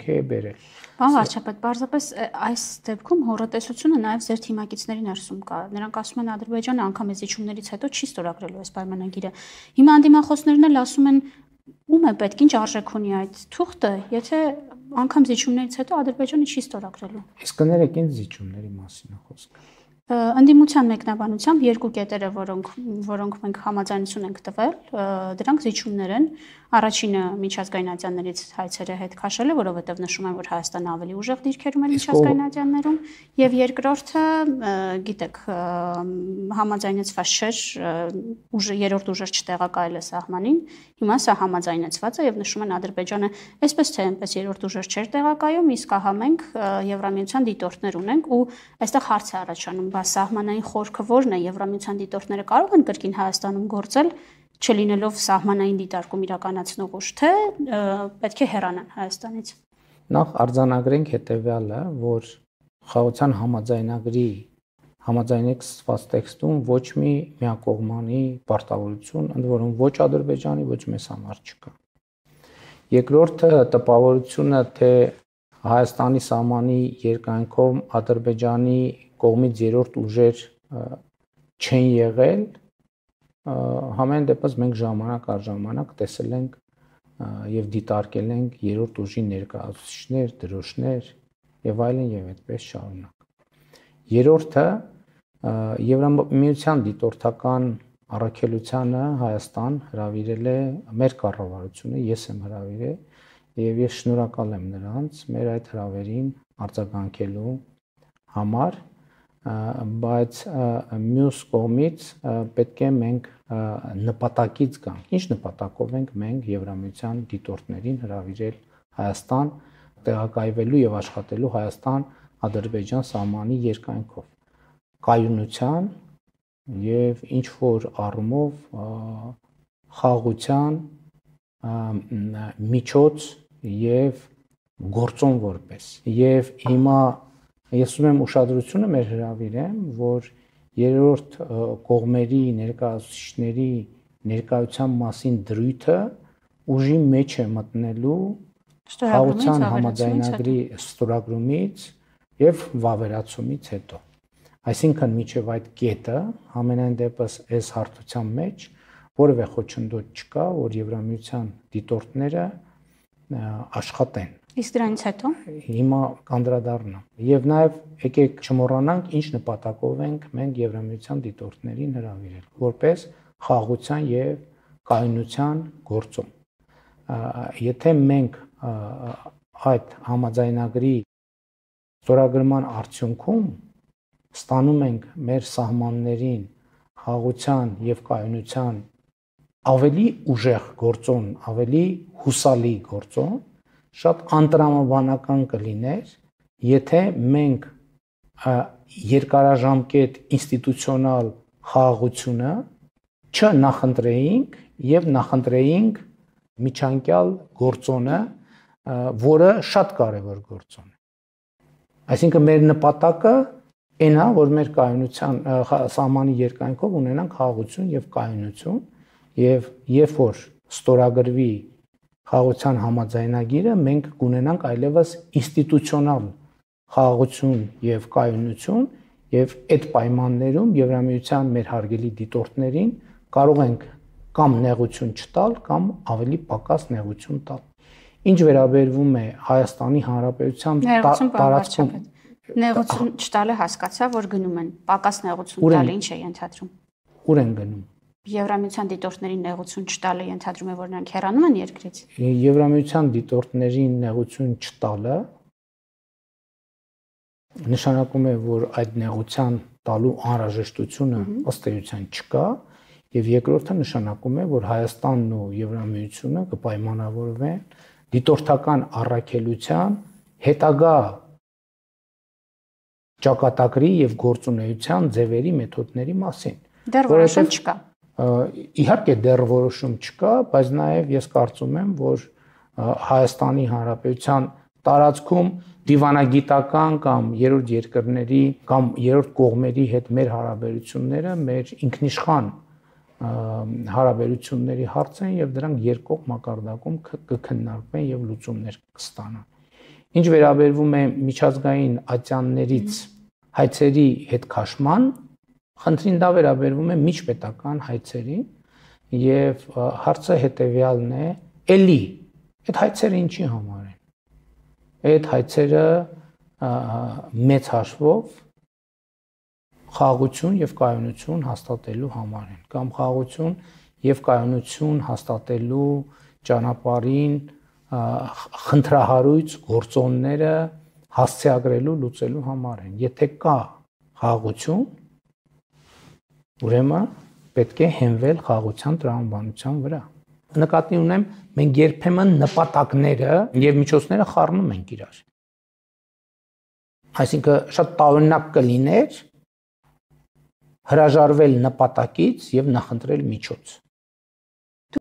պետք է բերել։ Պարոն վարչապետ, պարզապես այս դեպքում հոռետեսությունը նաև ձեր թիմակիցների ներսում կա։ Նրանք ասում են Ադրբեջանը անգամ այս զիջումներից հետո չի ստորագրելու այս պայմանագիրը։ Հիմա անդիմախոսներն էլ ասում են ում է պետք, ինչ արժեք ունի այդ թուղթը, եթե անգամ զիջումներից հետո Ադրբեջանը չի ստորագրելու։ Իսկ կներեք ինչ զիջումների մասին է խոսքը։ Ընդդիմության մեկնաբանությամբ երկու կետերը, որոնք մենք համաձայնություն ենք տվել, դրանք զիջումներ են։ Առաջինը միջազգային ատյաններից հայցերը հետ քաշելը, որովհետև նշում են, որ Հայաստանը ավելի ուժեղ դիրքեր ուներ միջազգային ատյաններում, եւ երկրորդը, գիտեք, համաձայնեցված չէր, երրորդ ուժեր չտեղակայել է սահմանին, հիմա սա համաձայնեցված է եւ նշում են Ադրբեջանը այսպես թե այնպես երրորդ ուժեր չէր տեղակայում, իսկ ահա մենք Եվրամիության դիտորդներ ունենք ու այստեղ հարց է առաջանում, բա սահմանային խորքը ո՞րն է, Եվրամիության դիտորդները կարող են կրկին Հայաստանում գործել չլինելով սահմանային դիտարկում իրականացնող ուժ, թե պետք է հեռանան Հայաստանից։ Նախ արձանագրենք հետևյալը, որ խաղաղության համաձայնագրի համաձայնեցված տեքստում ոչ մի միակողմանի պարտավորություն, ընդ որում ոչ Ադրբեջանի, ոչ մեզ համար չկա։ Երկրորդը տպավորությունը, թե Հայաստանի սահմանի երկայնքով Ադրբեջանի կողմից երրորդ ուժեր չեն եղել, համեն դեպս մենք ժամանակ առ ժամանակ տեսել ենք եւ դիտարկել ենք երրորդ ուժի ներկայացուցիչներ, դրոշներ եւ այլն եւ այդպես շարունակ։ Երրորդը Եվրամիության դիտորդական առաքելությանը Հայաստան հրավիրել է մեր կառավարությունը, ես եմ հրավիրել եւ ես շնորհակալ եմ նրանց մեր այդ հրավերին արձագանքելու համար, բայց մյուս կողմից պետք է մենք նպատակից գանք։ Ինչ նպատակով ենք մենք Եվրամիության դիտորդներին հրավիրել Հայաստան, տեղակայվելու եւ աշխատելու Հայաստան-Ադրբեջան սահմանի երկայնքով։ Կայունության եւ ինչ որ առումով խաղաղության միջոց եւ գործոն որպես։ Եվ հիմա ես ուզում եմ ուշադրությունը մեր հրավիրեմ, որ երրորդ կողմերի ներկայացուցիչների ներկայության մասին դրույթը ուժի մեջ է մտնելու խաղաղության համաձայնագրի ստորագրումից եւ վավերացումից հետո։ Այսինքն միջև այդ կետը ամենայն դեպս այս հարթության մեջ որևէ խոչընդոտ չկա, որ Եվրամիության դիտորդները աշխատեն։ Իսկ դրանից հետո հիմա կանդրադառնամ։ Եվ նաև եկեք չմոռանանք ինչ նպատակով ենք մենք Եվրամիության դիտորդներին հրավիրել, որպես խաղաղության եւ կայունության գործոն։ Եթե մենք այդ համաձայնագրի ստորագրման արդյունքում ստանում ենք մեր սահմաններին խաղաղության եւ կայունության ավելի ուժեղ գործոն, ավելի հուսալի գործոն, շատ անտրամաբանական կլիներ, եթե մենք երկարաժամկետ ինստիտուցիոնալ խաղաղությունը չնախընտրեինք եւ նախընտրեինք միջանկյալ գործոնը, որը շատ կարեւոր գործոն է։ Այսինքն մեր նպատակը այն է, որ մեր կայունության սահմանի երկայնքով ունենանք խաղաղություն եւ կայունություն եւ երբ որ ստորագրվի խաղաղության համաձայնագիրը, մենք կունենանք այլևս ինստիտուցիոնալ խաղաղություն եւ կայունություն եւ այդ պայմաններում Եվրամիության մեր հարգելի դիտորդներին կարող ենք կամ նեղություն չտալ կամ ավելի պակաս նեղություն տալ։ Ինչ վերաբերվում է Հայաստանի Հանրապետության տարածքում նեղություն չտալը հասկացա, որ գնում են, պակաս նեղություն տալը ինչ է ենթադրում։ Ուր են գնում։ Եվրամիության դիտորդներին նեղություն չտալը ենթադրում է, որ նրանք հեռանում են երկրից։ Եվրամիության դիտորդներին նեղություն չտալը նշանակում է, որ այդ նեղության տալու անհրաժեշտությունը ըստ էության չկա, եւ երկրորդը նշանակում է, որ Հայաստանն ու Եվրամիությունը կպայմանավորվեն դիտորդական առաքելության հետագա ճակատագրի եւ գործունեության ձևերի մեթոդների մասին։ Դեռ որոշում չկա։ Իհարկե դեռ որոշում չկա, բայց նաեւ ես կարծում եմ, որ Հայաստանի Հանրապետության տարածքում դիվանագիտական կամ երրորդ երկրների կամ երրորդ կողմերի հետ մեր հարաբերությունները մեր ինքնիշխան հարաբերությունների հարց են եւ դրանք երկկողմ մակարդակում կքննարկվեն եւ լուծումներ կստանան։ Ինչ վերաբերվում է միջազգային ատյաններից հայցերի հետ քաշման, խնդրին դա վերաբերվում է միջպետական հայցերին եւ հարցը հետեւյալն է, էլի այդ հայցերը ինչի համար են։ Այդ հայցերը մեծ հաշվով խաղաղություն եւ կայունություն հաստատելու համար են, կամ խաղաղություն եւ կայունություն հաստատելու ճանապարհին խնդրահարույց գործոնները հասցեագրելու լուծելու համար են։ Եթե կա խաղաղություն, ուրեմն պետք է հենվել խաղաղության տրամաբանության վրա։ Նկատի ունեմ, մենք երբեմն նպատակները եւ միջոցները խառնում ենք իրար։ Այսինքն շատ տարօրինակ կլիներ հրաժարվել նպատակից եւ նախընտրել միջոց։